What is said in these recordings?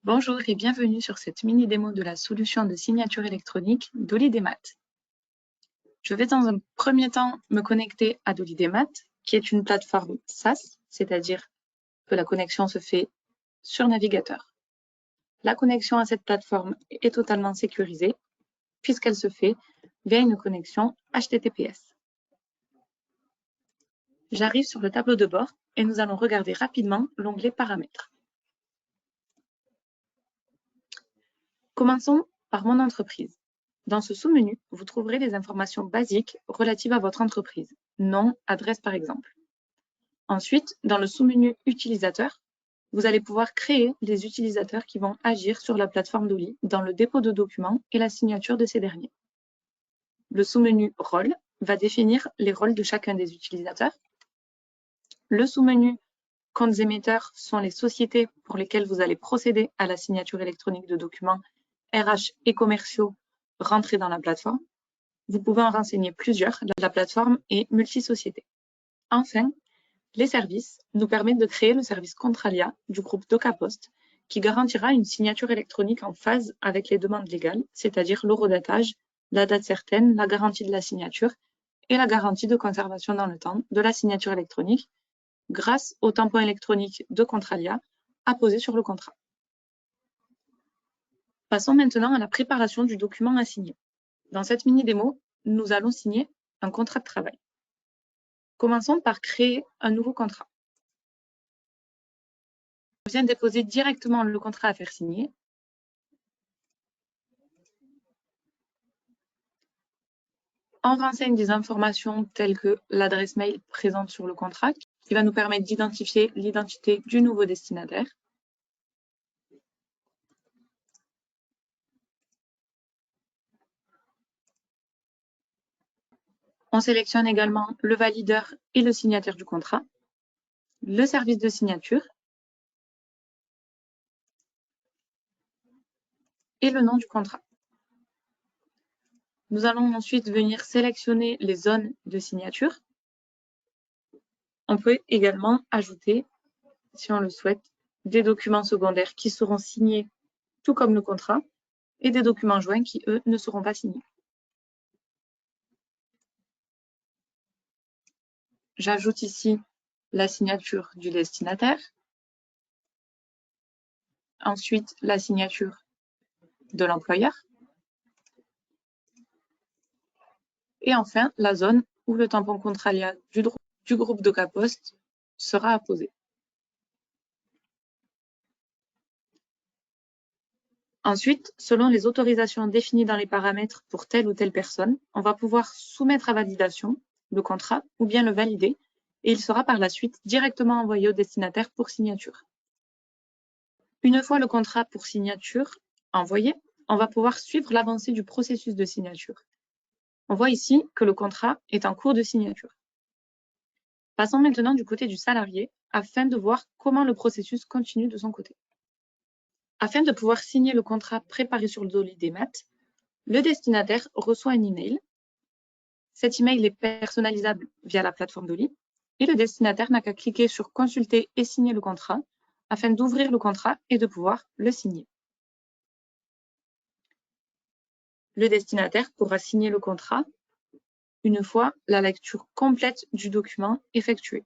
Bonjour et bienvenue sur cette mini-démo de la solution de signature électronique Dolidemat. Je vais dans un premier temps me connecter à Dolidemat, qui est une plateforme SaaS, c'est-à-dire que la connexion se fait sur navigateur. La connexion à cette plateforme est totalement sécurisée puisqu'elle se fait via une connexion HTTPS. J'arrive sur le tableau de bord et nous allons regarder rapidement l'onglet Paramètres. Commençons par mon entreprise. Dans ce sous-menu, vous trouverez les informations basiques relatives à votre entreprise, nom, adresse par exemple. Ensuite, dans le sous-menu Utilisateur, vous allez pouvoir créer les utilisateurs qui vont agir sur la plateforme Doli dans le dépôt de documents et la signature de ces derniers. Le sous-menu Rôle va définir les rôles de chacun des utilisateurs. Le sous-menu Comptes émetteurs sont les sociétés pour lesquelles vous allez procéder à la signature électronique de documents RH et commerciaux rentrés dans la plateforme. Vous pouvez en renseigner plusieurs. La plateforme est multi-société. Enfin, les services nous permettent de créer le service Contralia du groupe DocaPost qui garantira une signature électronique en phase avec les demandes légales, c'est-à-dire l'horodatage, la date certaine, la garantie de la signature et la garantie de conservation dans le temps de la signature électronique grâce au tampon électronique de Contralia apposé sur le contrat. Passons maintenant à la préparation du document à signer. Dans cette mini-démo, nous allons signer un contrat de travail. Commençons par créer un nouveau contrat. Je viens déposer directement le contrat à faire signer. On renseigne des informations telles que l'adresse mail présente sur le contrat qui va nous permettre d'identifier l'identité du nouveau destinataire. On sélectionne également le valideur et le signataire du contrat, le service de signature et le nom du contrat. Nous allons ensuite venir sélectionner les zones de signature. On peut également ajouter, si on le souhaite, des documents secondaires qui seront signés tout comme le contrat et des documents joints qui, eux, ne seront pas signés. J'ajoute ici la signature du destinataire, ensuite la signature de l'employeur et enfin la zone où le tampon Contralia du groupe DocaPost sera apposé. Ensuite, selon les autorisations définies dans les paramètres pour telle ou telle personne, on va pouvoir soumettre à validation le contrat ou bien le valider et il sera par la suite directement envoyé au destinataire pour signature. Une fois le contrat pour signature envoyé, on va pouvoir suivre l'avancée du processus de signature. On voit ici que le contrat est en cours de signature. Passons maintenant du côté du salarié afin de voir comment le processus continue de son côté. Afin de pouvoir signer le contrat préparé sur le Dolidemat, le destinataire reçoit un email. Cet email est personnalisable via la plateforme Doli et le destinataire n'a qu'à cliquer sur consulter et signer le contrat afin d'ouvrir le contrat et de pouvoir le signer. Le destinataire pourra signer le contrat une fois la lecture complète du document effectuée.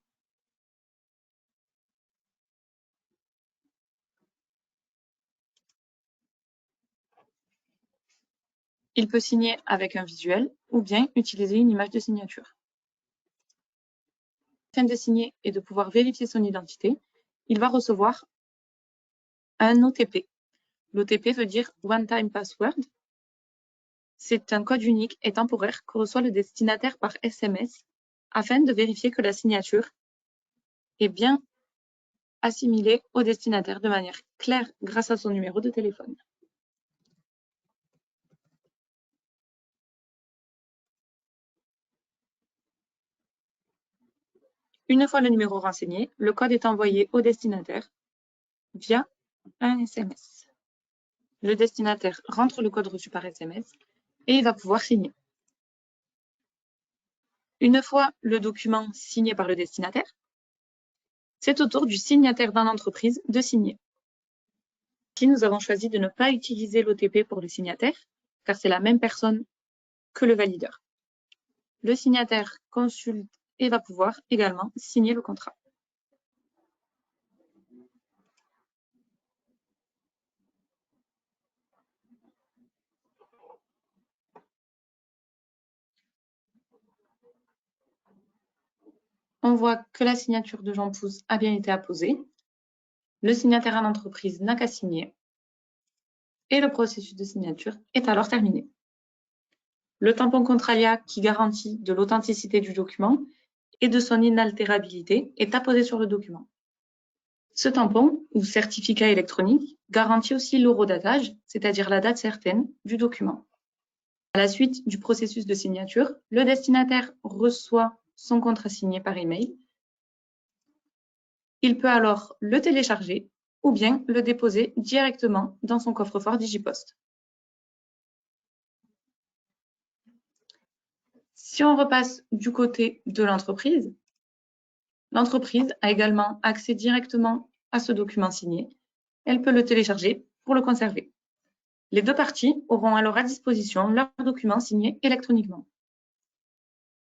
Il peut signer avec un visuel ou bien utiliser une image de signature. Afin de signer et de pouvoir vérifier son identité, il va recevoir un OTP. L'OTP veut dire One Time Password. C'est un code unique et temporaire que reçoit le destinataire par SMS afin de vérifier que la signature est bien assimilée au destinataire de manière claire grâce à son numéro de téléphone. Une fois le numéro renseigné, le code est envoyé au destinataire via un SMS. Le destinataire rentre le code reçu par SMS et il va pouvoir signer. Une fois le document signé par le destinataire, c'est au tour du signataire dans l'entreprise de signer. Ici, nous avons choisi de ne pas utiliser l'OTP pour le signataire, car c'est la même personne que le valideur. Le signataire consulte et va pouvoir également signer le contrat. On voit que la signature de Jean Pousse a bien été apposée. Le signataire en entreprise n'a qu'à signer. Et le processus de signature est alors terminé. Le tampon Contralia qui garantit de l'authenticité du document et de son inaltérabilité est apposé sur le document. Ce tampon, ou certificat électronique, garantit aussi l'horodatage, c'est-à-dire la date certaine du document. À la suite du processus de signature, le destinataire reçoit son contrat signé par email. Il peut alors le télécharger ou bien le déposer directement dans son coffre-fort Digipost. Si on repasse du côté de l'entreprise, l'entreprise a également accès directement à ce document signé. Elle peut le télécharger pour le conserver. Les deux parties auront alors à disposition leur document signé électroniquement.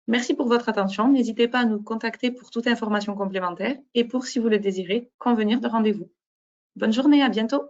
Merci pour votre attention. N'hésitez pas à nous contacter pour toute information complémentaire et pour, si vous le désirez, convenir de rendez-vous. Bonne journée, à bientôt.